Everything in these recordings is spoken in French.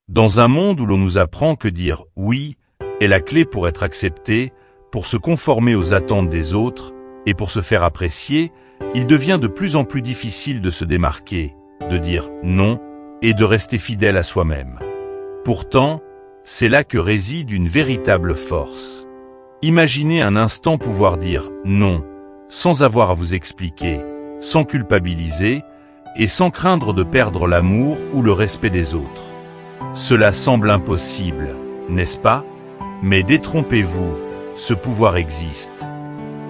Dans un monde où l'on nous apprend que dire « oui » est la clé pour être accepté, pour se conformer aux attentes des autres et pour se faire apprécier, il devient de plus en plus difficile de se démarquer, de dire « non » et de rester fidèle à soi-même. Pourtant, c'est là que réside une véritable force. Imaginez un instant pouvoir dire « non » sans avoir à vous expliquer, sans culpabiliser et sans craindre de perdre l'amour ou le respect des autres. Cela semble impossible, n'est-ce pas? Mais détrompez-vous, ce pouvoir existe.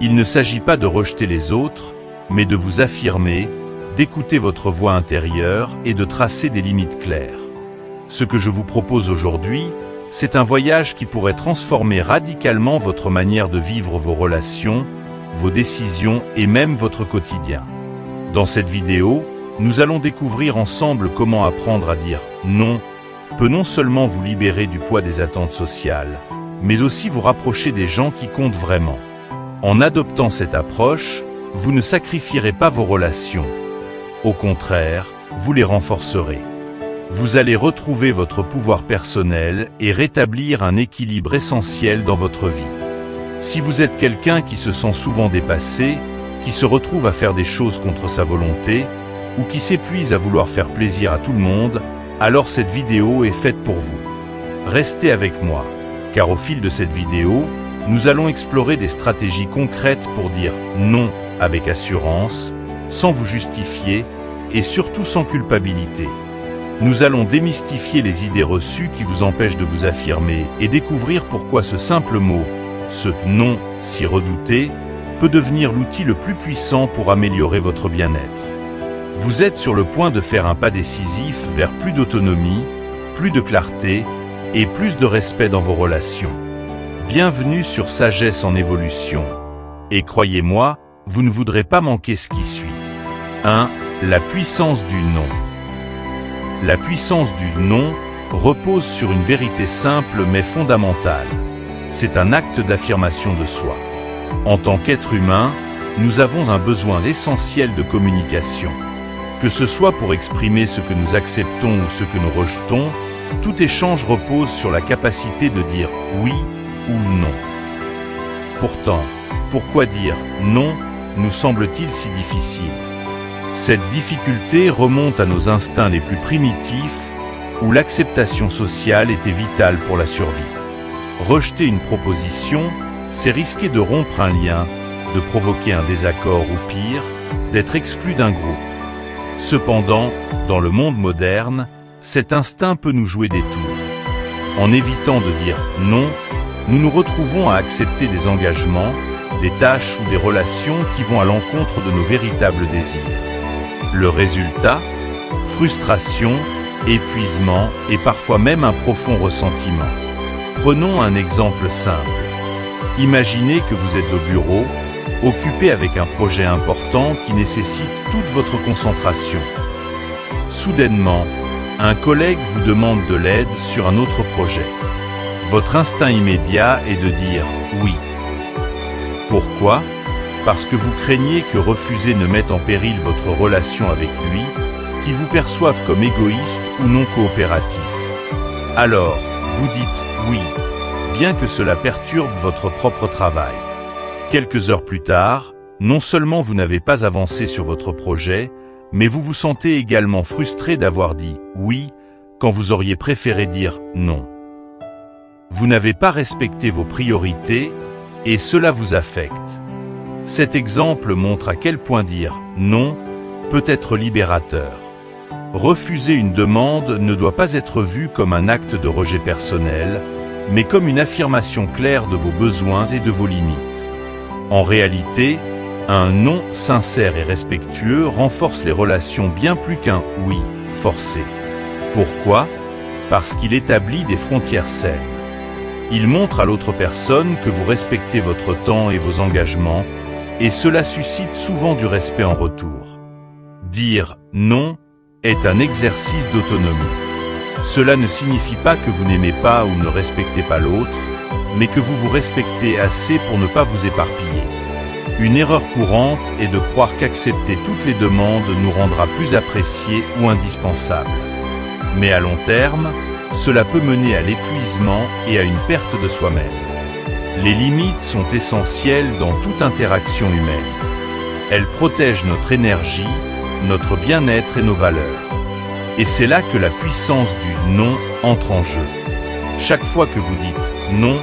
Il ne s'agit pas de rejeter les autres, mais de vous affirmer, d'écouter votre voix intérieure et de tracer des limites claires. Ce que je vous propose aujourd'hui, c'est un voyage qui pourrait transformer radicalement votre manière de vivre vos relations, vos décisions et même votre quotidien. Dans cette vidéo, nous allons découvrir ensemble comment apprendre à dire « non » peut non seulement vous libérer du poids des attentes sociales, mais aussi vous rapprocher des gens qui comptent vraiment. En adoptant cette approche, vous ne sacrifierez pas vos relations. Au contraire, vous les renforcerez. Vous allez retrouver votre pouvoir personnel et rétablir un équilibre essentiel dans votre vie. Si vous êtes quelqu'un qui se sent souvent dépassé, qui se retrouve à faire des choses contre sa volonté, ou qui s'épuise à vouloir faire plaisir à tout le monde, alors cette vidéo est faite pour vous. Restez avec moi, car au fil de cette vidéo, nous allons explorer des stratégies concrètes pour dire non avec assurance, sans vous justifier et surtout sans culpabilité. Nous allons démystifier les idées reçues qui vous empêchent de vous affirmer et découvrir pourquoi ce simple mot, ce non si redouté, peut devenir l'outil le plus puissant pour améliorer votre bien-être. Vous êtes sur le point de faire un pas décisif vers plus d'autonomie, plus de clarté et plus de respect dans vos relations. Bienvenue sur Sagesse en évolution. Et croyez-moi, vous ne voudrez pas manquer ce qui suit. 1. La puissance du non. La puissance du non repose sur une vérité simple mais fondamentale. C'est un acte d'affirmation de soi. En tant qu'être humain, nous avons un besoin essentiel de communication. Que ce soit pour exprimer ce que nous acceptons ou ce que nous rejetons, tout échange repose sur la capacité de dire oui ou non. Pourtant, pourquoi dire non nous semble-t-il si difficile? Cette difficulté remonte à nos instincts les plus primitifs, où l'acceptation sociale était vitale pour la survie. Rejeter une proposition, c'est risquer de rompre un lien, de provoquer un désaccord ou pire, d'être exclu d'un groupe. Cependant, dans le monde moderne, cet instinct peut nous jouer des tours. En évitant de dire non, nous nous retrouvons à accepter des engagements, des tâches ou des relations qui vont à l'encontre de nos véritables désirs. Le résultat? Frustration, épuisement et parfois même un profond ressentiment. Prenons un exemple simple. Imaginez que vous êtes au bureau, occupé avec un projet important qui nécessite toute votre concentration. Soudainement, un collègue vous demande de l'aide sur un autre projet. Votre instinct immédiat est de dire « oui ». Pourquoi? Parce que vous craignez que refuser ne mette en péril votre relation avec lui, qu'il vous perçoive comme égoïste ou non coopératif. Alors, vous dites « oui », bien que cela perturbe votre propre travail. Quelques heures plus tard, non seulement vous n'avez pas avancé sur votre projet, mais vous vous sentez également frustré d'avoir dit « oui » quand vous auriez préféré dire « non ». Vous n'avez pas respecté vos priorités et cela vous affecte. Cet exemple montre à quel point dire « non » peut être libérateur. Refuser une demande ne doit pas être vu comme un acte de rejet personnel, mais comme une affirmation claire de vos besoins et de vos limites. En réalité, un non sincère et respectueux renforce les relations bien plus qu'un oui forcé. Pourquoi? Parce qu'il établit des frontières saines. Il montre à l'autre personne que vous respectez votre temps et vos engagements, et cela suscite souvent du respect en retour. Dire non est un exercice d'autonomie. Cela ne signifie pas que vous n'aimez pas ou ne respectez pas l'autre, mais que vous vous respectez assez pour ne pas vous éparpiller. Une erreur courante est de croire qu'accepter toutes les demandes nous rendra plus appréciés ou indispensables. Mais à long terme, cela peut mener à l'épuisement et à une perte de soi-même. Les limites sont essentielles dans toute interaction humaine. Elles protègent notre énergie, notre bien-être et nos valeurs. Et c'est là que la puissance du non entre en jeu. Chaque fois que vous dites non,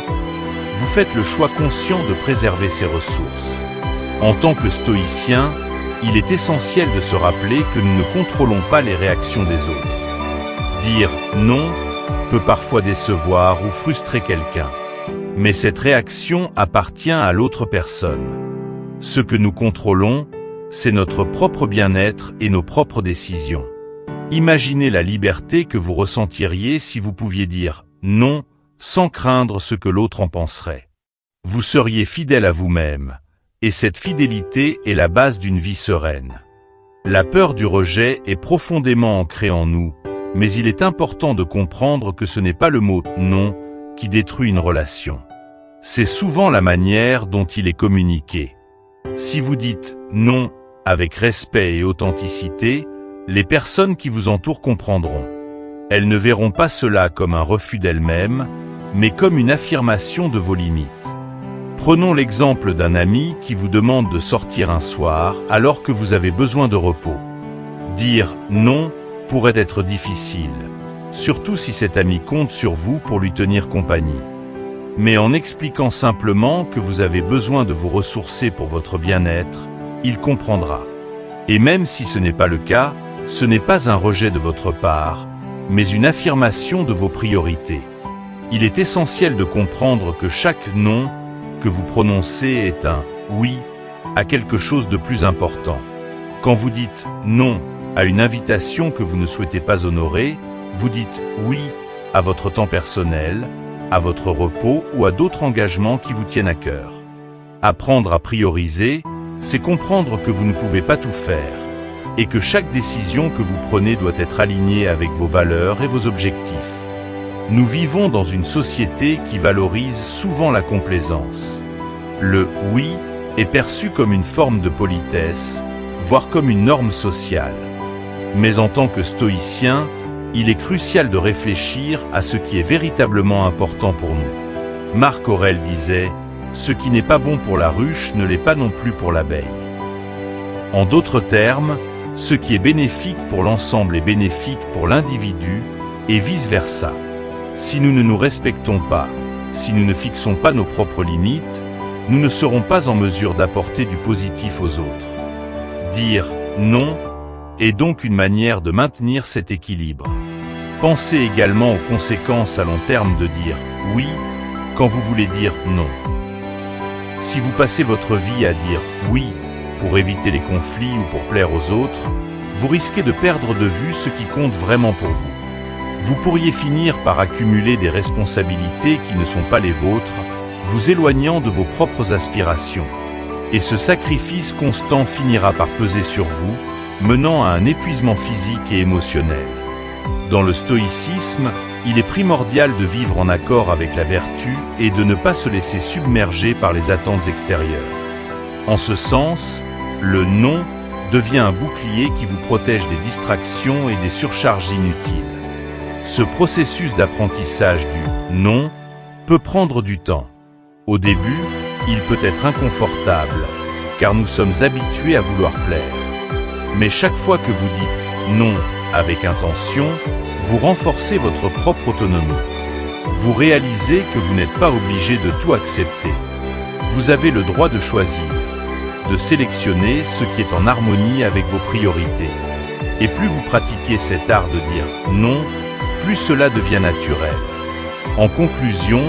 vous faites le choix conscient de préserver ces ressources. En tant que stoïcien, il est essentiel de se rappeler que nous ne contrôlons pas les réactions des autres. Dire non peut parfois décevoir ou frustrer quelqu'un. Mais cette réaction appartient à l'autre personne. Ce que nous contrôlons, c'est notre propre bien-être et nos propres décisions. Imaginez la liberté que vous ressentiriez si vous pouviez dire non sans craindre ce que l'autre en penserait. Vous seriez fidèle à vous-même, et cette fidélité est la base d'une vie sereine. La peur du rejet est profondément ancrée en nous, mais il est important de comprendre que ce n'est pas le mot « non » qui détruit une relation. C'est souvent la manière dont il est communiqué. Si vous dites « non » avec respect et authenticité, les personnes qui vous entourent comprendront. Elles ne verront pas cela comme un refus d'elles-mêmes, mais comme une affirmation de vos limites. Prenons l'exemple d'un ami qui vous demande de sortir un soir alors que vous avez besoin de repos. Dire « non » pourrait être difficile, surtout si cet ami compte sur vous pour lui tenir compagnie. Mais en expliquant simplement que vous avez besoin de vous ressourcer pour votre bien-être, il comprendra. Et même si ce n'est pas le cas, ce n'est pas un rejet de votre part, mais une affirmation de vos priorités. Il est essentiel de comprendre que chaque non que vous prononcez est un « oui » à quelque chose de plus important. Quand vous dites « non » à une invitation que vous ne souhaitez pas honorer, vous dites « oui » à votre temps personnel, à votre repos ou à d'autres engagements qui vous tiennent à cœur. Apprendre à prioriser, c'est comprendre que vous ne pouvez pas tout faire, et que chaque décision que vous prenez doit être alignée avec vos valeurs et vos objectifs. Nous vivons dans une société qui valorise souvent la complaisance. Le « oui » est perçu comme une forme de politesse, voire comme une norme sociale. Mais en tant que stoïcien, il est crucial de réfléchir à ce qui est véritablement important pour nous. Marc Aurèle disait « Ce qui n'est pas bon pour la ruche ne l'est pas non plus pour l'abeille ». En d'autres termes, ce qui est bénéfique pour l'ensemble est bénéfique pour l'individu et vice-versa. Si nous ne nous respectons pas, si nous ne fixons pas nos propres limites, nous ne serons pas en mesure d'apporter du positif aux autres. Dire « non » est donc une manière de maintenir cet équilibre. Pensez également aux conséquences à long terme de dire « oui » quand vous voulez dire « non ». Si vous passez votre vie à dire « oui » pour éviter les conflits ou pour plaire aux autres, vous risquez de perdre de vue ce qui compte vraiment pour vous. Vous pourriez finir par accumuler des responsabilités qui ne sont pas les vôtres, vous éloignant de vos propres aspirations. Et ce sacrifice constant finira par peser sur vous, menant à un épuisement physique et émotionnel. Dans le stoïcisme, il est primordial de vivre en accord avec la vertu et de ne pas se laisser submerger par les attentes extérieures. En ce sens, le non devient un bouclier qui vous protège des distractions et des surcharges inutiles. Ce processus d'apprentissage du « non » peut prendre du temps. Au début, il peut être inconfortable, car nous sommes habitués à vouloir plaire. Mais chaque fois que vous dites « non » avec intention, vous renforcez votre propre autonomie. Vous réalisez que vous n'êtes pas obligé de tout accepter. Vous avez le droit de choisir, de sélectionner ce qui est en harmonie avec vos priorités. Et plus vous pratiquez cet art de dire « non », plus cela devient naturel. En conclusion,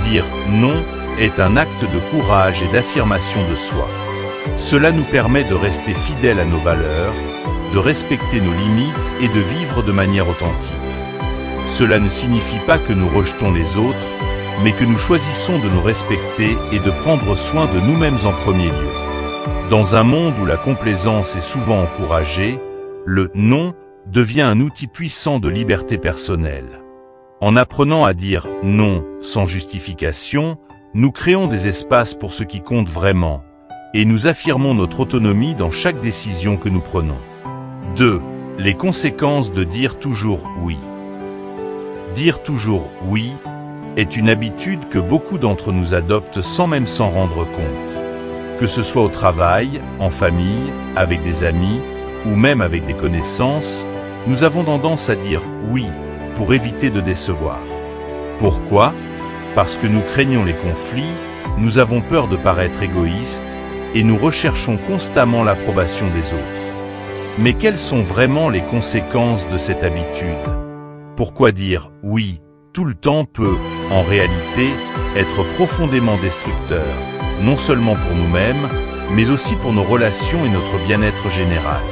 dire « non » est un acte de courage et d'affirmation de soi. Cela nous permet de rester fidèles à nos valeurs, de respecter nos limites et de vivre de manière authentique. Cela ne signifie pas que nous rejetons les autres, mais que nous choisissons de nous respecter et de prendre soin de nous-mêmes en premier lieu. Dans un monde où la complaisance est souvent encouragée, le « non » devient un outil puissant de liberté personnelle. En apprenant à dire « non » sans justification, nous créons des espaces pour ce qui compte vraiment, et nous affirmons notre autonomie dans chaque décision que nous prenons. 2. Les conséquences de dire toujours « oui ». Dire toujours « oui » est une habitude que beaucoup d'entre nous adoptent sans même s'en rendre compte. Que ce soit au travail, en famille, avec des amis ou même avec des connaissances, nous avons tendance à dire « oui » pour éviter de décevoir. Pourquoi ? Parce que nous craignons les conflits, nous avons peur de paraître égoïstes et nous recherchons constamment l'approbation des autres. Mais quelles sont vraiment les conséquences de cette habitude ? Pourquoi dire « oui » tout le temps peut, en réalité, être profondément destructeur, non seulement pour nous-mêmes, mais aussi pour nos relations et notre bien-être général.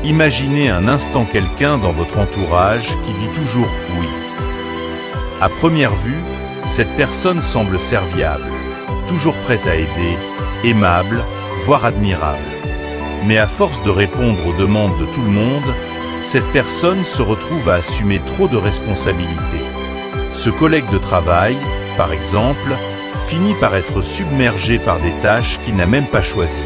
Imaginez un instant quelqu'un dans votre entourage qui dit toujours « oui ». À première vue, cette personne semble serviable, toujours prête à aider, aimable, voire admirable. Mais à force de répondre aux demandes de tout le monde, cette personne se retrouve à assumer trop de responsabilités. Ce collègue de travail, par exemple, finit par être submergé par des tâches qu'il n'a même pas choisies.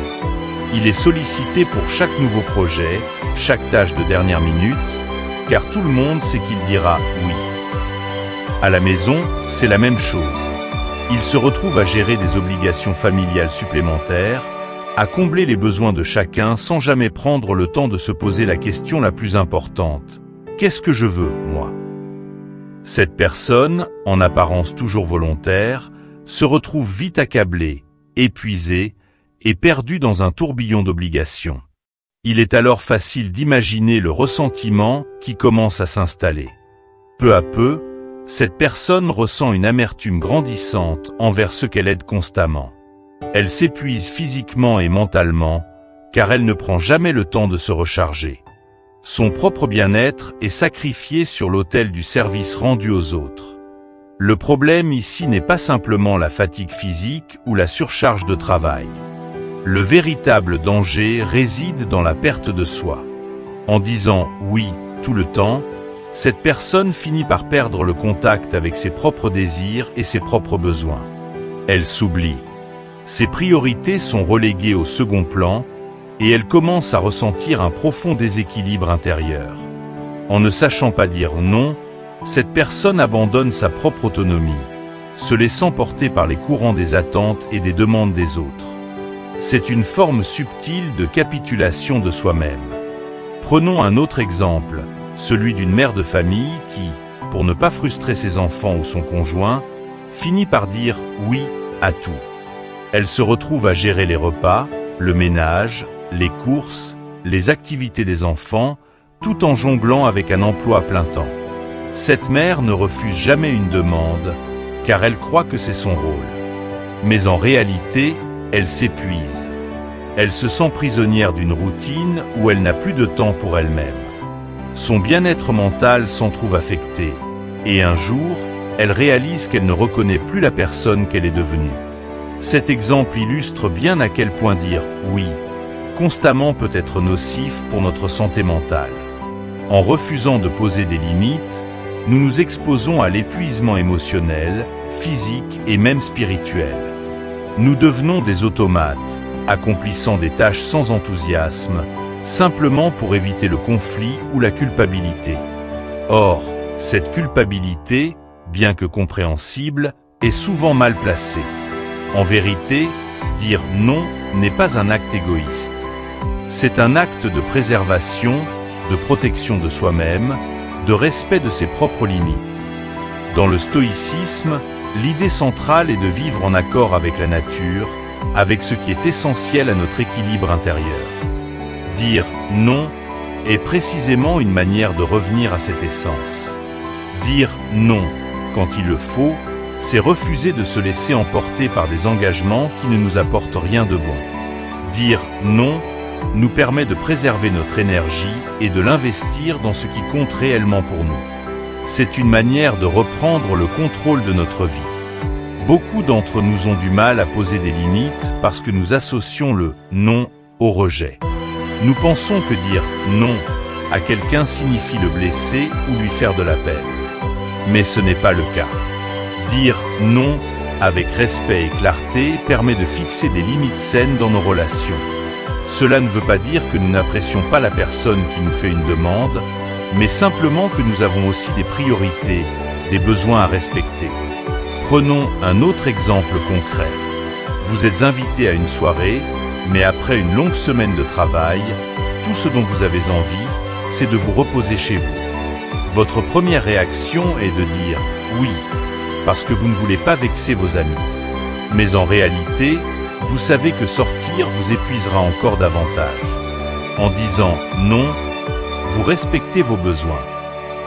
Il est sollicité pour chaque nouveau projet, chaque tâche de dernière minute, car tout le monde sait qu'il dira « oui ». À la maison, c'est la même chose. Il se retrouve à gérer des obligations familiales supplémentaires, à combler les besoins de chacun sans jamais prendre le temps de se poser la question la plus importante. Qu'est-ce que je veux, moi ? Cette personne, en apparence toujours volontaire, se retrouve vite accablée, épuisée et perdue dans un tourbillon d'obligations. Il est alors facile d'imaginer le ressentiment qui commence à s'installer. Peu à peu, cette personne ressent une amertume grandissante envers ceux qu'elle aide constamment. Elle s'épuise physiquement et mentalement, car elle ne prend jamais le temps de se recharger. Son propre bien-être est sacrifié sur l'autel du service rendu aux autres. Le problème ici n'est pas simplement la fatigue physique ou la surcharge de travail. Le véritable danger réside dans la perte de soi. En disant « oui » tout le temps, cette personne finit par perdre le contact avec ses propres désirs et ses propres besoins. Elle s'oublie. Ses priorités sont reléguées au second plan et elle commence à ressentir un profond déséquilibre intérieur. En ne sachant pas dire non, cette personne abandonne sa propre autonomie, se laissant porter par les courants des attentes et des demandes des autres. C'est une forme subtile de capitulation de soi-même. Prenons un autre exemple, celui d'une mère de famille qui, pour ne pas frustrer ses enfants ou son conjoint, finit par dire oui à tout. Elle se retrouve à gérer les repas, le ménage, les courses, les activités des enfants, tout en jonglant avec un emploi à plein temps. Cette mère ne refuse jamais une demande, car elle croit que c'est son rôle. Mais en réalité, elle s'épuise. Elle se sent prisonnière d'une routine où elle n'a plus de temps pour elle-même. Son bien-être mental s'en trouve affecté, et un jour, elle réalise qu'elle ne reconnaît plus la personne qu'elle est devenue. Cet exemple illustre bien à quel point dire « oui » constamment peut être nocif pour notre santé mentale. En refusant de poser des limites, nous nous exposons à l'épuisement émotionnel, physique et même spirituel. Nous devenons des automates, accomplissant des tâches sans enthousiasme, simplement pour éviter le conflit ou la culpabilité. Or, cette culpabilité, bien que compréhensible, est souvent mal placée. En vérité, dire non n'est pas un acte égoïste. C'est un acte de préservation, de protection de soi-même, de respect de ses propres limites. Dans le stoïcisme, l'idée centrale est de vivre en accord avec la nature, avec ce qui est essentiel à notre équilibre intérieur. Dire non est précisément une manière de revenir à cette essence. Dire non quand il le faut, c'est refuser de se laisser emporter par des engagements qui ne nous apportent rien de bon. Dire non nous permet de préserver notre énergie et de l'investir dans ce qui compte réellement pour nous. C'est une manière de reprendre le contrôle de notre vie. Beaucoup d'entre nous ont du mal à poser des limites parce que nous associons le non au rejet. Nous pensons que dire non à quelqu'un signifie le blesser ou lui faire de la peine. Mais ce n'est pas le cas. Dire non avec respect et clarté permet de fixer des limites saines dans nos relations. Cela ne veut pas dire que nous n'apprécions pas la personne qui nous fait une demande, mais simplement que nous avons aussi des priorités, des besoins à respecter. Prenons un autre exemple concret. Vous êtes invité à une soirée, mais après une longue semaine de travail, tout ce dont vous avez envie, c'est de vous reposer chez vous. Votre première réaction est de dire « oui », parce que vous ne voulez pas vexer vos amis. Mais en réalité, vous savez que sortir vous épuisera encore davantage. En disant « non », vous respectez vos besoins.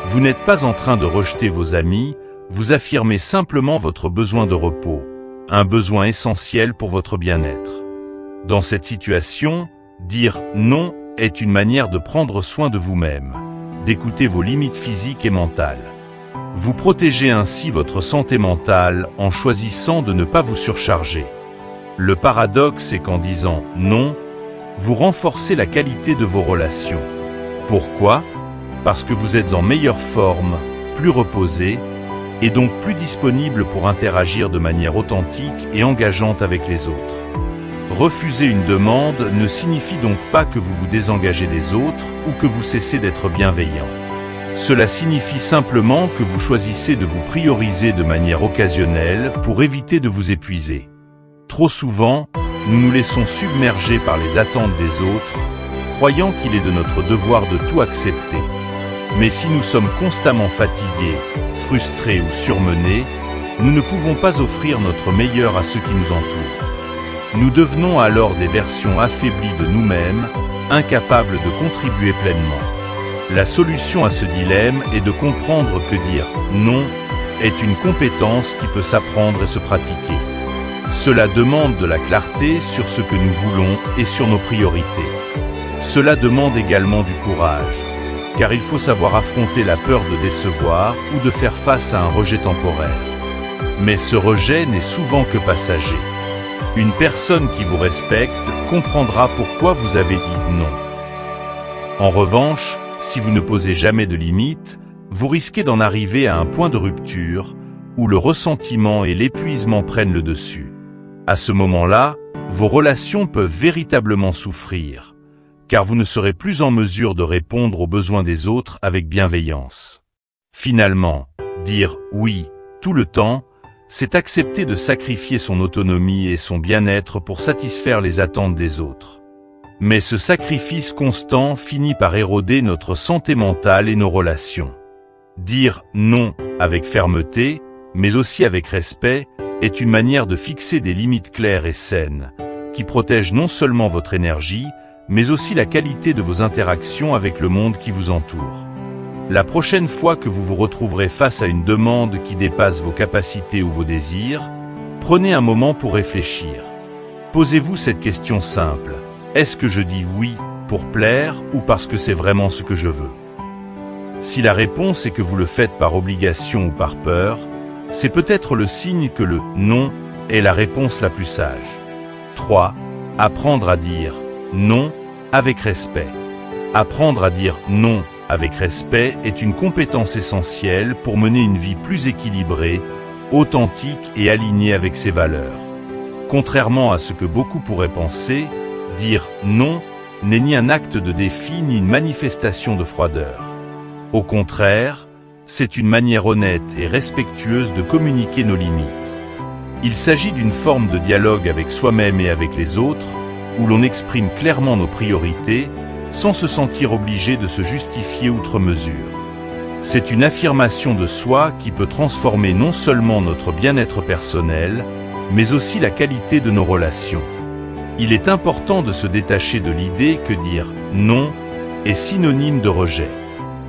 Vous n'êtes pas en train de rejeter vos amis, vous affirmez simplement votre besoin de repos, un besoin essentiel pour votre bien-être. Dans cette situation, dire « non » est une manière de prendre soin de vous-même, d'écouter vos limites physiques et mentales. Vous protégez ainsi votre santé mentale en choisissant de ne pas vous surcharger. Le paradoxe est qu'en disant « non », vous renforcez la qualité de vos relations. Pourquoi ? Parce que vous êtes en meilleure forme, plus reposé, et donc plus disponible pour interagir de manière authentique et engageante avec les autres. Refuser une demande ne signifie donc pas que vous vous désengagez des autres ou que vous cessez d'être bienveillant. Cela signifie simplement que vous choisissez de vous prioriser de manière occasionnelle pour éviter de vous épuiser. Trop souvent, nous nous laissons submerger par les attentes des autres, croyant qu'il est de notre devoir de tout accepter. Mais si nous sommes constamment fatigués, frustrés ou surmenés, nous ne pouvons pas offrir notre meilleur à ceux qui nous entourent. Nous devenons alors des versions affaiblies de nous-mêmes, incapables de contribuer pleinement. La solution à ce dilemme est de comprendre que dire « non » est une compétence qui peut s'apprendre et se pratiquer. Cela demande de la clarté sur ce que nous voulons et sur nos priorités. Cela demande également du courage, car il faut savoir affronter la peur de décevoir ou de faire face à un rejet temporaire. Mais ce rejet n'est souvent que passager. Une personne qui vous respecte comprendra pourquoi vous avez dit non. En revanche, si vous ne posez jamais de limites, vous risquez d'en arriver à un point de rupture où le ressentiment et l'épuisement prennent le dessus. À ce moment-là, vos relations peuvent véritablement souffrir, car vous ne serez plus en mesure de répondre aux besoins des autres avec bienveillance. Finalement, dire « oui » tout le temps, c'est accepter de sacrifier son autonomie et son bien-être pour satisfaire les attentes des autres. Mais ce sacrifice constant finit par éroder notre santé mentale et nos relations. Dire « non » avec fermeté, mais aussi avec respect, est une manière de fixer des limites claires et saines, qui protègent non seulement votre énergie, mais aussi la qualité de vos interactions avec le monde qui vous entoure. La prochaine fois que vous vous retrouverez face à une demande qui dépasse vos capacités ou vos désirs, prenez un moment pour réfléchir. Posez-vous cette question simple. Est-ce que je dis oui pour plaire ou parce que c'est vraiment ce que je veux? Si la réponse est que vous le faites par obligation ou par peur, c'est peut-être le signe que le « non » est la réponse la plus sage. 3. Apprendre à dire « non » avec respect. Apprendre à dire « non » avec respect est une compétence essentielle pour mener une vie plus équilibrée, authentique et alignée avec ses valeurs. Contrairement à ce que beaucoup pourraient penser, dire « non » n'est ni un acte de défi ni une manifestation de froideur. Au contraire, c'est une manière honnête et respectueuse de communiquer nos limites. Il s'agit d'une forme de dialogue avec soi-même et avec les autres, où l'on exprime clairement nos priorités, sans se sentir obligé de se justifier outre mesure. C'est une affirmation de soi qui peut transformer non seulement notre bien-être personnel, mais aussi la qualité de nos relations. Il est important de se détacher de l'idée que dire « non » est synonyme de rejet.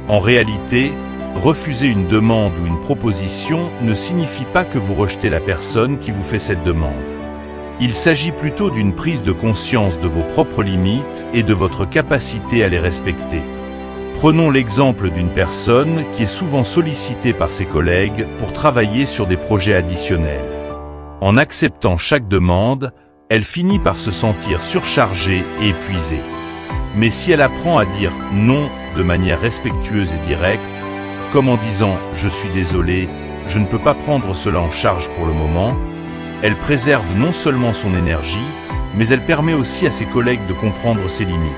En réalité, refuser une demande ou une proposition ne signifie pas que vous rejetez la personne qui vous fait cette demande. Il s'agit plutôt d'une prise de conscience de vos propres limites et de votre capacité à les respecter. Prenons l'exemple d'une personne qui est souvent sollicitée par ses collègues pour travailler sur des projets additionnels. En acceptant chaque demande, elle finit par se sentir surchargée et épuisée. Mais si elle apprend à dire non de manière respectueuse et directe, comme en disant « je suis désolé, je ne peux pas prendre cela en charge pour le moment », elle préserve non seulement son énergie, mais elle permet aussi à ses collègues de comprendre ses limites.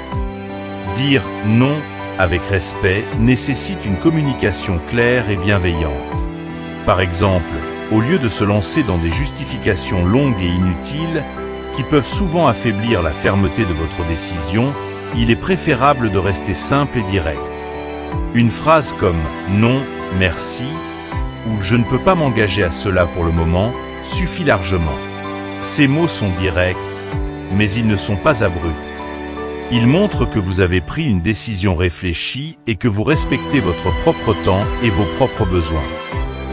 Dire « non » avec respect nécessite une communication claire et bienveillante. Par exemple, au lieu de se lancer dans des justifications longues et inutiles, qui peuvent souvent affaiblir la fermeté de votre décision, il est préférable de rester simple et direct. Une phrase comme « non, merci » ou « je ne peux pas m'engager à cela pour le moment » suffit largement. Ces mots sont directs, mais ils ne sont pas abrupts. Ils montrent que vous avez pris une décision réfléchie et que vous respectez votre propre temps et vos propres besoins.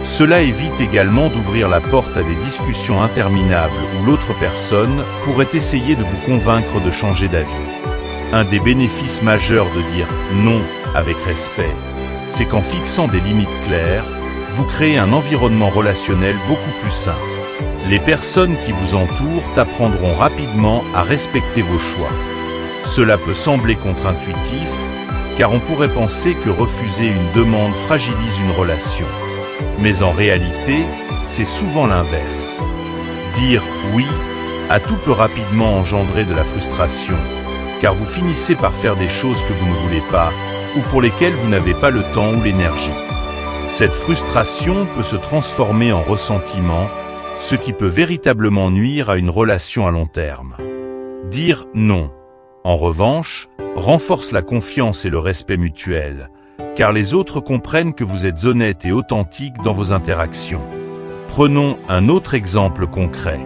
Cela évite également d'ouvrir la porte à des discussions interminables où l'autre personne pourrait essayer de vous convaincre de changer d'avis. Un des bénéfices majeurs de dire non avec respect, c'est qu'en fixant des limites claires, vous créez un environnement relationnel beaucoup plus sain. Les personnes qui vous entourent apprendront rapidement à respecter vos choix. Cela peut sembler contre-intuitif, car on pourrait penser que refuser une demande fragilise une relation. Mais en réalité, c'est souvent l'inverse. Dire oui à tout peut rapidement engendrer de la frustration, car vous finissez par faire des choses que vous ne voulez pas, ou pour lesquelles vous n'avez pas le temps ou l'énergie. Cette frustration peut se transformer en ressentiment, ce qui peut véritablement nuire à une relation à long terme. Dire non, en revanche, renforce la confiance et le respect mutuel, car les autres comprennent que vous êtes honnête et authentique dans vos interactions. Prenons un autre exemple concret.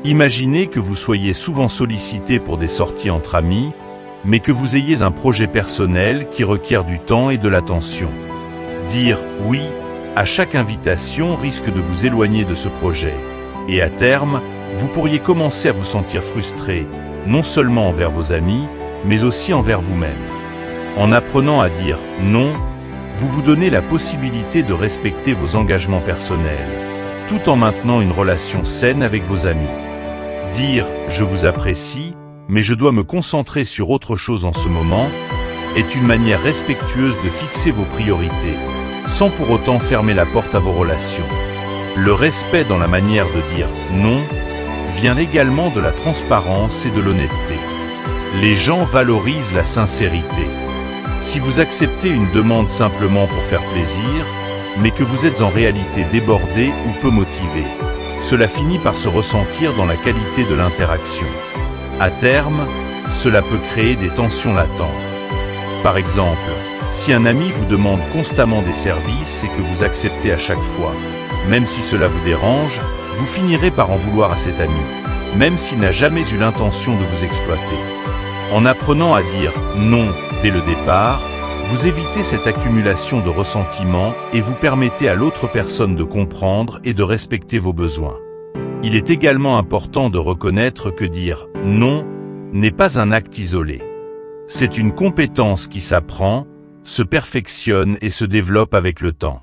Imaginez que vous soyez souvent sollicité pour des sorties entre amis, mais que vous ayez un projet personnel qui requiert du temps et de l'attention. Dire oui à chaque invitation risque de vous éloigner de ce projet, et à terme, vous pourriez commencer à vous sentir frustré, non seulement envers vos amis, mais aussi envers vous-même. En apprenant à dire non, vous vous donnez la possibilité de respecter vos engagements personnels, tout en maintenant une relation saine avec vos amis. Dire « je vous apprécie, mais je dois me concentrer sur autre chose en ce moment » est une manière respectueuse de fixer vos priorités, sans pour autant fermer la porte à vos relations. Le respect dans la manière de dire « non » vient également de la transparence et de l'honnêteté. Les gens valorisent la sincérité. Si vous acceptez une demande simplement pour faire plaisir, mais que vous êtes en réalité débordé ou peu motivé, cela finit par se ressentir dans la qualité de l'interaction. À terme, cela peut créer des tensions latentes. Par exemple, si un ami vous demande constamment des services et que vous acceptez à chaque fois, même si cela vous dérange, vous finirez par en vouloir à cet ami, même s'il n'a jamais eu l'intention de vous exploiter. En apprenant à dire non dès le départ, vous évitez cette accumulation de ressentiments et vous permettez à l'autre personne de comprendre et de respecter vos besoins. Il est également important de reconnaître que dire non n'est pas un acte isolé. C'est une compétence qui s'apprend, se perfectionne et se développe avec le temps.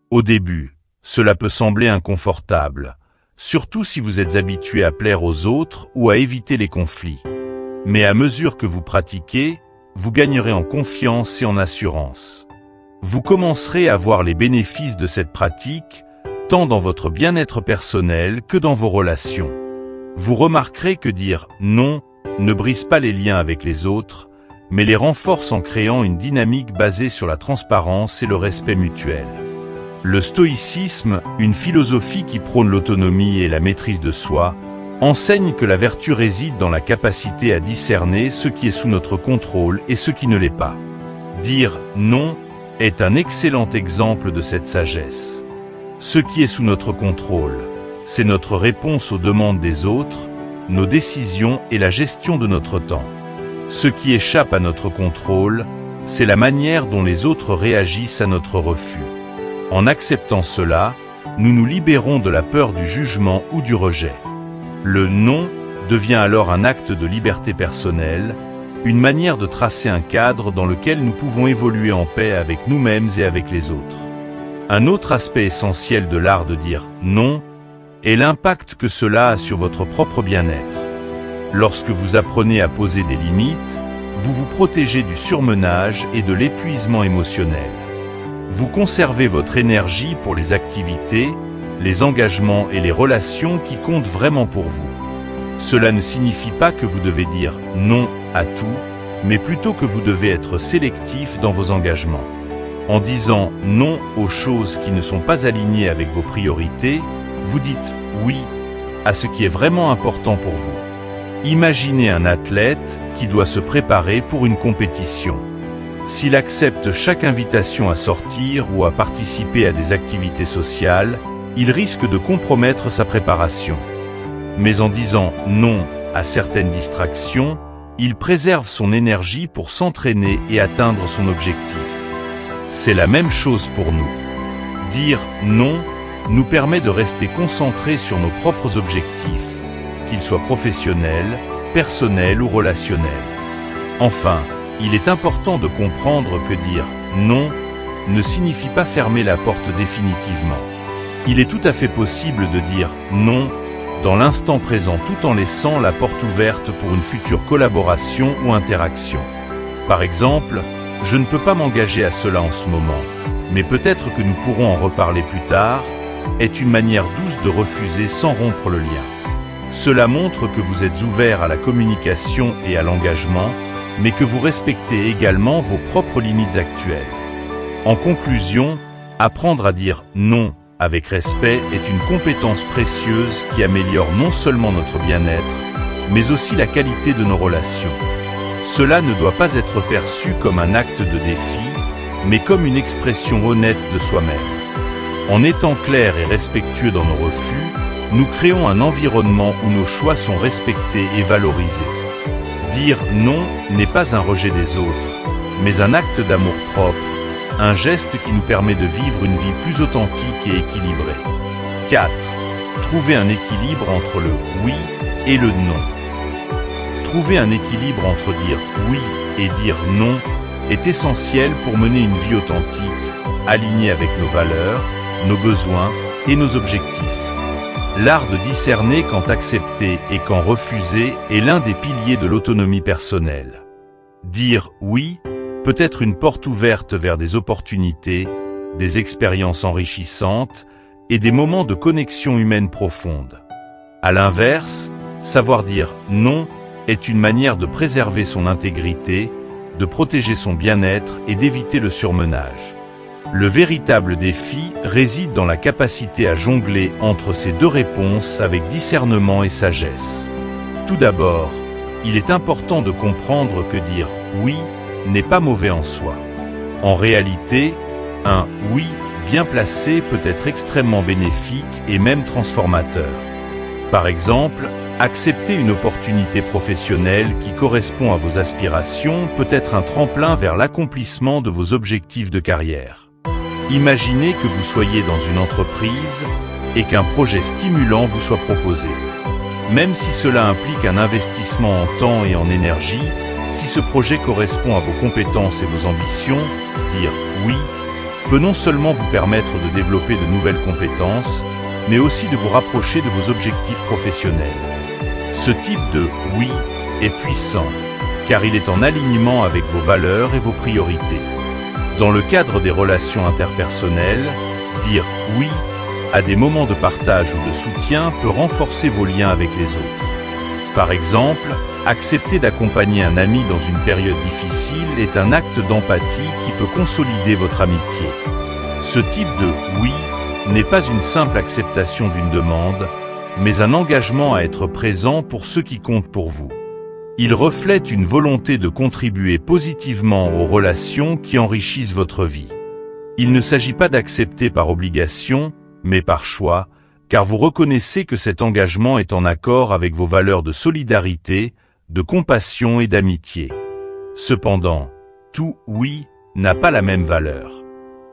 Au début, cela peut sembler inconfortable, surtout si vous êtes habitué à plaire aux autres ou à éviter les conflits. Mais à mesure que vous pratiquez, vous gagnerez en confiance et en assurance. Vous commencerez à voir les bénéfices de cette pratique, tant dans votre bien-être personnel que dans vos relations. Vous remarquerez que dire non ne brise pas les liens avec les autres, mais les renforce en créant une dynamique basée sur la transparence et le respect mutuel. Le stoïcisme, une philosophie qui prône l'autonomie et la maîtrise de soi, enseigne que la vertu réside dans la capacité à discerner ce qui est sous notre contrôle et ce qui ne l'est pas. Dire non est un excellent exemple de cette sagesse. Ce qui est sous notre contrôle, c'est notre réponse aux demandes des autres, nos décisions et la gestion de notre temps. Ce qui échappe à notre contrôle, c'est la manière dont les autres réagissent à notre refus. En acceptant cela, nous nous libérons de la peur du jugement ou du rejet. Le non devient alors un acte de liberté personnelle, une manière de tracer un cadre dans lequel nous pouvons évoluer en paix avec nous-mêmes et avec les autres. Un autre aspect essentiel de l'art de dire non est l'impact que cela a sur votre propre bien-être. Lorsque vous apprenez à poser des limites, vous vous protégez du surmenage et de l'épuisement émotionnel. Vous conservez votre énergie pour les activités, les engagements et les relations qui comptent vraiment pour vous. Cela ne signifie pas que vous devez dire non à tout, mais plutôt que vous devez être sélectif dans vos engagements. En disant non aux choses qui ne sont pas alignées avec vos priorités, vous dites oui à ce qui est vraiment important pour vous. Imaginez un athlète qui doit se préparer pour une compétition. S'il accepte chaque invitation à sortir ou à participer à des activités sociales, il risque de compromettre sa préparation. Mais en disant non à certaines distractions, il préserve son énergie pour s'entraîner et atteindre son objectif. C'est la même chose pour nous. Dire non nous permet de rester concentrés sur nos propres objectifs, qu'ils soient professionnels, personnels ou relationnels. Enfin, il est important de comprendre que dire non ne signifie pas fermer la porte définitivement. Il est tout à fait possible de dire non dans l'instant présent tout en laissant la porte ouverte pour une future collaboration ou interaction. Par exemple, je ne peux pas m'engager à cela en ce moment, mais peut-être que nous pourrons en reparler plus tard, est une manière douce de refuser sans rompre le lien. Cela montre que vous êtes ouvert à la communication et à l'engagement, mais que vous respectez également vos propres limites actuelles. En conclusion, apprendre à dire non avec respect est une compétence précieuse qui améliore non seulement notre bien-être, mais aussi la qualité de nos relations. Cela ne doit pas être perçu comme un acte de défi, mais comme une expression honnête de soi-même. En étant clairs et respectueux dans nos refus, nous créons un environnement où nos choix sont respectés et valorisés. Dire non n'est pas un rejet des autres, mais un acte d'amour-propre, un geste qui nous permet de vivre une vie plus authentique et équilibrée. 4. Trouver un équilibre entre le oui et le non. Trouver un équilibre entre dire oui et dire non est essentiel pour mener une vie authentique, alignée avec nos valeurs, nos besoins et nos objectifs. L'art de discerner quand accepter et quand refuser est l'un des piliers de l'autonomie personnelle. Dire oui peut être une porte ouverte vers des opportunités, des expériences enrichissantes et des moments de connexion humaine profonde. À l'inverse, savoir dire non est une manière de préserver son intégrité, de protéger son bien-être et d'éviter le surmenage. Le véritable défi réside dans la capacité à jongler entre ces deux réponses avec discernement et sagesse. Tout d'abord, il est important de comprendre que dire oui n'est pas mauvais en soi. En réalité, un oui bien placé peut être extrêmement bénéfique et même transformateur. Par exemple, accepter une opportunité professionnelle qui correspond à vos aspirations peut être un tremplin vers l'accomplissement de vos objectifs de carrière. Imaginez que vous soyez dans une entreprise et qu'un projet stimulant vous soit proposé. Même si cela implique un investissement en temps et en énergie, si ce projet correspond à vos compétences et vos ambitions, dire oui peut non seulement vous permettre de développer de nouvelles compétences, mais aussi de vous rapprocher de vos objectifs professionnels. Ce type de oui est puissant, car il est en alignement avec vos valeurs et vos priorités. Dans le cadre des relations interpersonnelles, dire oui à des moments de partage ou de soutien peut renforcer vos liens avec les autres. Par exemple, accepter d'accompagner un ami dans une période difficile est un acte d'empathie qui peut consolider votre amitié. Ce type de oui n'est pas une simple acceptation d'une demande, mais un engagement à être présent pour ceux qui comptent pour vous. Il reflète une volonté de contribuer positivement aux relations qui enrichissent votre vie. Il ne s'agit pas d'accepter par obligation, mais par choix, car vous reconnaissez que cet engagement est en accord avec vos valeurs de solidarité, de compassion et d'amitié. Cependant, tout oui n'a pas la même valeur.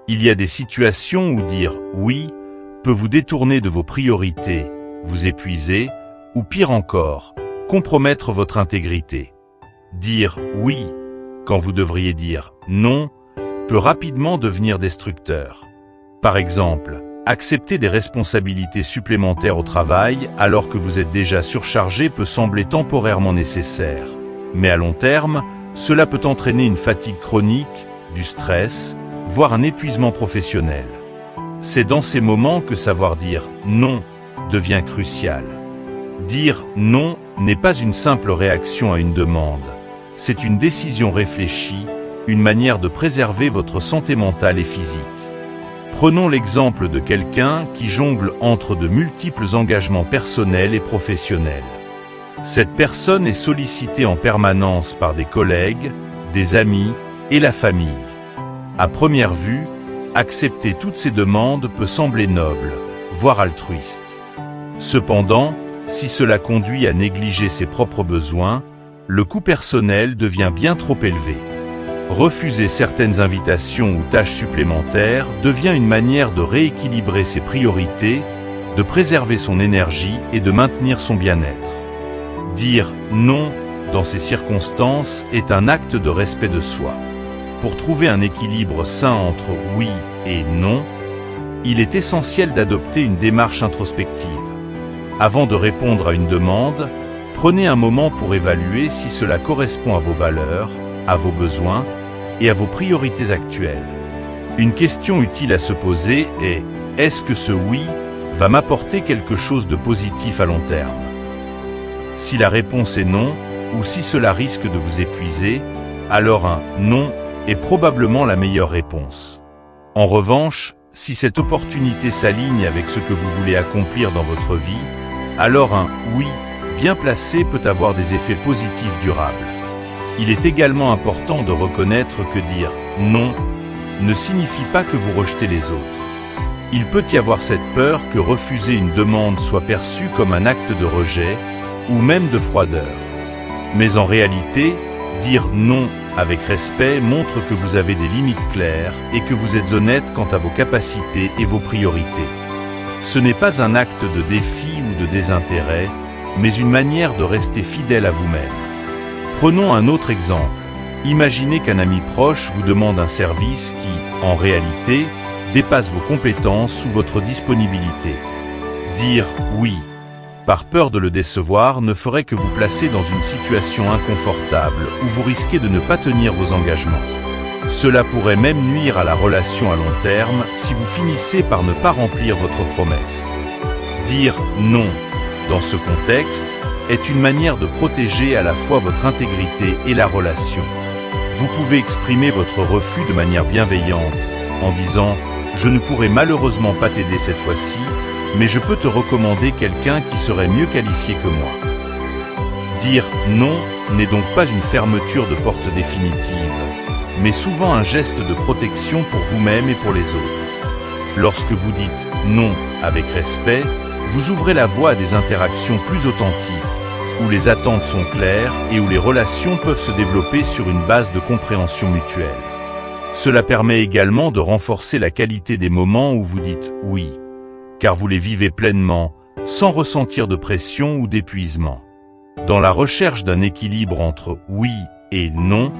Il y a des situations où dire oui peut vous détourner de vos priorités, vous épuiser, ou pire encore, compromettre votre intégrité. Dire oui quand vous devriez dire non peut rapidement devenir destructeur. Par exemple, accepter des responsabilités supplémentaires au travail alors que vous êtes déjà surchargé peut sembler temporairement nécessaire. Mais à long terme, cela peut entraîner une fatigue chronique, du stress, voire un épuisement professionnel. C'est dans ces moments que savoir dire non devient crucial. Dire non n'est pas une simple réaction à une demande, c'est une décision réfléchie, une manière de préserver votre santé mentale et physique. Prenons l'exemple de quelqu'un qui jongle entre de multiples engagements personnels et professionnels. Cette personne est sollicitée en permanence par des collègues, des amis et la famille. À première vue, accepter toutes ces demandes peut sembler noble, voire altruiste. Cependant, si cela conduit à négliger ses propres besoins, le coût personnel devient bien trop élevé. Refuser certaines invitations ou tâches supplémentaires devient une manière de rééquilibrer ses priorités, de préserver son énergie et de maintenir son bien-être. Dire non dans ces circonstances est un acte de respect de soi. Pour trouver un équilibre sain entre oui et non, il est essentiel d'adopter une démarche introspective. Avant de répondre à une demande, prenez un moment pour évaluer si cela correspond à vos valeurs, à vos besoins et à vos priorités actuelles. Une question utile à se poser est: est-ce que ce oui va m'apporter quelque chose de positif à long terme? Si la réponse est non, ou si cela risque de vous épuiser, alors un non est probablement la meilleure réponse. En revanche, si cette opportunité s'aligne avec ce que vous voulez accomplir dans votre vie, alors un oui bien placé peut avoir des effets positifs durables. Il est également important de reconnaître que dire non ne signifie pas que vous rejetez les autres. Il peut y avoir cette peur que refuser une demande soit perçu comme un acte de rejet ou même de froideur. Mais en réalité, dire non avec respect montre que vous avez des limites claires et que vous êtes honnête quant à vos capacités et vos priorités. Ce n'est pas un acte de défi ou de désintérêt, mais une manière de rester fidèle à vous-même. Prenons un autre exemple. Imaginez qu'un ami proche vous demande un service qui, en réalité, dépasse vos compétences ou votre disponibilité. Dire oui, par peur de le décevoir, ne ferait que vous placer dans une situation inconfortable où vous risquez de ne pas tenir vos engagements. Cela pourrait même nuire à la relation à long terme si vous finissez par ne pas remplir votre promesse. Dire non, dans ce contexte, est une manière de protéger à la fois votre intégrité et la relation. Vous pouvez exprimer votre refus de manière bienveillante, en disant « Je ne pourrai malheureusement pas t'aider cette fois-ci, mais je peux te recommander quelqu'un qui serait mieux qualifié que moi. » Dire non n'est donc pas une fermeture de porte définitive, mais souvent un geste de protection pour vous-même et pour les autres. Lorsque vous dites non avec respect, vous ouvrez la voie à des interactions plus authentiques, où les attentes sont claires et où les relations peuvent se développer sur une base de compréhension mutuelle. Cela permet également de renforcer la qualité des moments où vous dites oui, car vous les vivez pleinement, sans ressentir de pression ou d'épuisement. Dans la recherche d'un équilibre entre oui et non,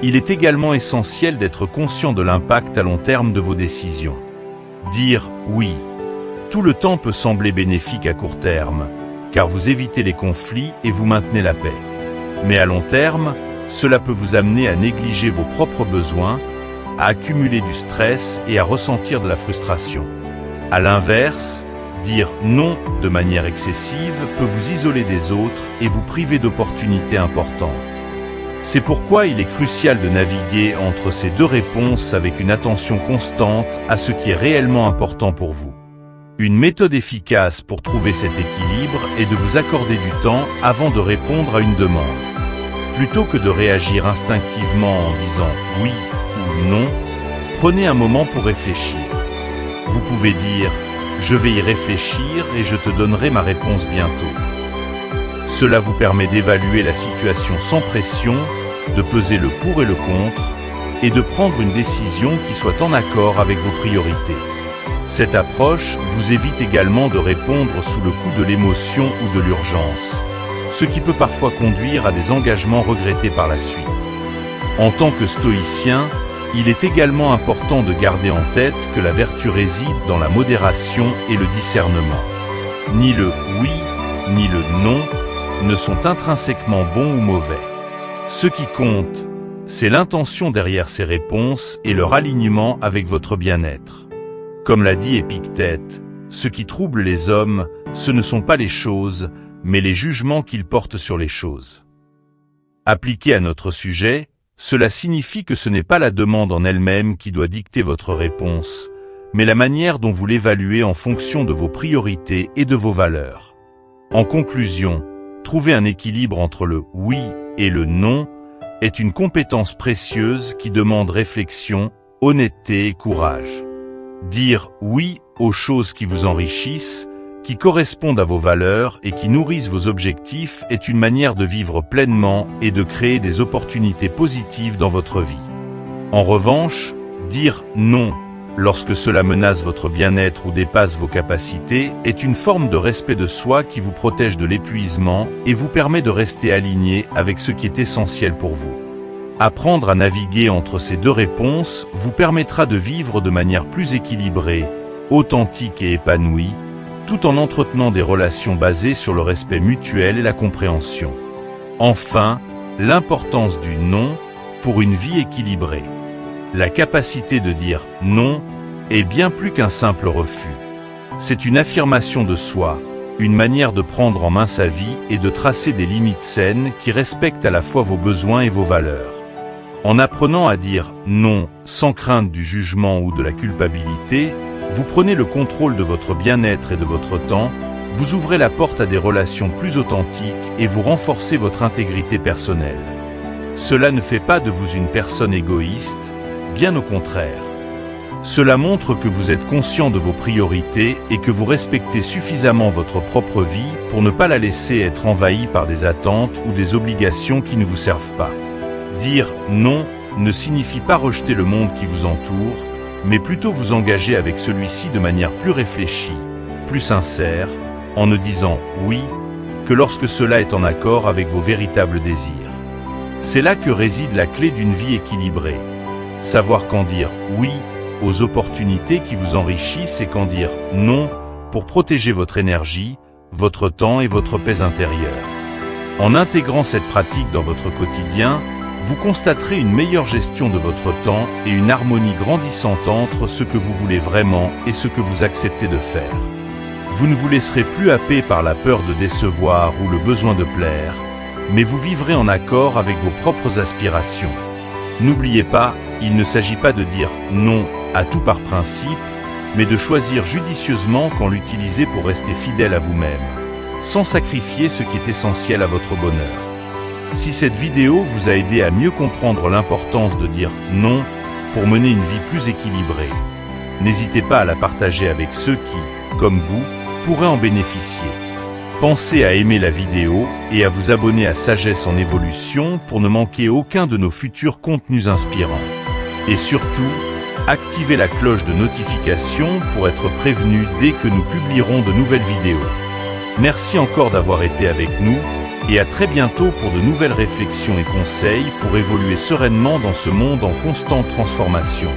il est également essentiel d'être conscient de l'impact à long terme de vos décisions. Dire oui tout le temps peut sembler bénéfique à court terme, car vous évitez les conflits et vous maintenez la paix. Mais à long terme, cela peut vous amener à négliger vos propres besoins, à accumuler du stress et à ressentir de la frustration. À l'inverse, dire non de manière excessive peut vous isoler des autres et vous priver d'opportunités importantes. C'est pourquoi il est crucial de naviguer entre ces deux réponses avec une attention constante à ce qui est réellement important pour vous. Une méthode efficace pour trouver cet équilibre est de vous accorder du temps avant de répondre à une demande. Plutôt que de réagir instinctivement en disant oui ou non, prenez un moment pour réfléchir. Vous pouvez dire « Je vais y réfléchir et je te donnerai ma réponse bientôt ». Cela vous permet d'évaluer la situation sans pression, de peser le pour et le contre, et de prendre une décision qui soit en accord avec vos priorités. Cette approche vous évite également de répondre sous le coup de l'émotion ou de l'urgence, ce qui peut parfois conduire à des engagements regrettés par la suite. En tant que stoïcien, il est également important de garder en tête que la vertu réside dans la modération et le discernement. Ni le oui, ni le non ne sont intrinsèquement bons ou mauvais. Ce qui compte, c'est l'intention derrière ces réponses et leur alignement avec votre bien-être. Comme l'a dit Épictète, ce qui trouble les hommes, ce ne sont pas les choses, mais les jugements qu'ils portent sur les choses. Appliqué à notre sujet, Cela signifie que ce n'est pas la demande en elle-même qui doit dicter votre réponse, mais la manière dont vous l'évaluez en fonction de vos priorités et de vos valeurs. En conclusion, trouver un équilibre entre le « oui » et le « non » est une compétence précieuse qui demande réflexion, honnêteté et courage. Dire « oui » aux choses qui vous enrichissent, qui correspondent à vos valeurs et qui nourrissent vos objectifs est une manière de vivre pleinement et de créer des opportunités positives dans votre vie. En revanche, dire « non » lorsque cela menace votre bien-être ou dépasse vos capacités est une forme de respect de soi qui vous protège de l'épuisement et vous permet de rester aligné avec ce qui est essentiel pour vous. Apprendre à naviguer entre ces deux réponses vous permettra de vivre de manière plus équilibrée, authentique et épanouie, tout en entretenant des relations basées sur le respect mutuel et la compréhension. Enfin, l'importance du non pour une vie équilibrée. La capacité de dire « non » est bien plus qu'un simple refus. C'est une affirmation de soi, une manière de prendre en main sa vie et de tracer des limites saines qui respectent à la fois vos besoins et vos valeurs. En apprenant à dire « non » sans crainte du jugement ou de la culpabilité, vous prenez le contrôle de votre bien-être et de votre temps, vous ouvrez la porte à des relations plus authentiques et vous renforcez votre intégrité personnelle. Cela ne fait pas de vous une personne égoïste, bien au contraire. Cela montre que vous êtes conscient de vos priorités et que vous respectez suffisamment votre propre vie pour ne pas la laisser être envahie par des attentes ou des obligations qui ne vous servent pas. Dire « non » ne signifie pas rejeter le monde qui vous entoure, mais plutôt vous engager avec celui-ci de manière plus réfléchie, plus sincère, en ne disant « oui » que lorsque cela est en accord avec vos véritables désirs. C'est là que réside la clé d'une vie équilibrée. Savoir quand dire « oui » aux opportunités qui vous enrichissent et quand dire « non » pour protéger votre énergie, votre temps et votre paix intérieure. En intégrant cette pratique dans votre quotidien, vous constaterez une meilleure gestion de votre temps et une harmonie grandissante entre ce que vous voulez vraiment et ce que vous acceptez de faire. Vous ne vous laisserez plus happer par la peur de décevoir ou le besoin de plaire, mais vous vivrez en accord avec vos propres aspirations. N'oubliez pas, il ne s'agit pas de dire non à tout par principe, mais de choisir judicieusement quand l'utiliser pour rester fidèle à vous-même, sans sacrifier ce qui est essentiel à votre bonheur. Si cette vidéo vous a aidé à mieux comprendre l'importance de dire non pour mener une vie plus équilibrée, n'hésitez pas à la partager avec ceux qui, comme vous, pourraient en bénéficier. Pensez à aimer la vidéo et à vous abonner à Sagesse en Évolution pour ne manquer aucun de nos futurs contenus inspirants. Et surtout, activez la cloche de notification pour être prévenu dès que nous publierons de nouvelles vidéos. Merci encore d'avoir été avec nous et à très bientôt pour de nouvelles réflexions et conseils pour évoluer sereinement dans ce monde en constante transformation.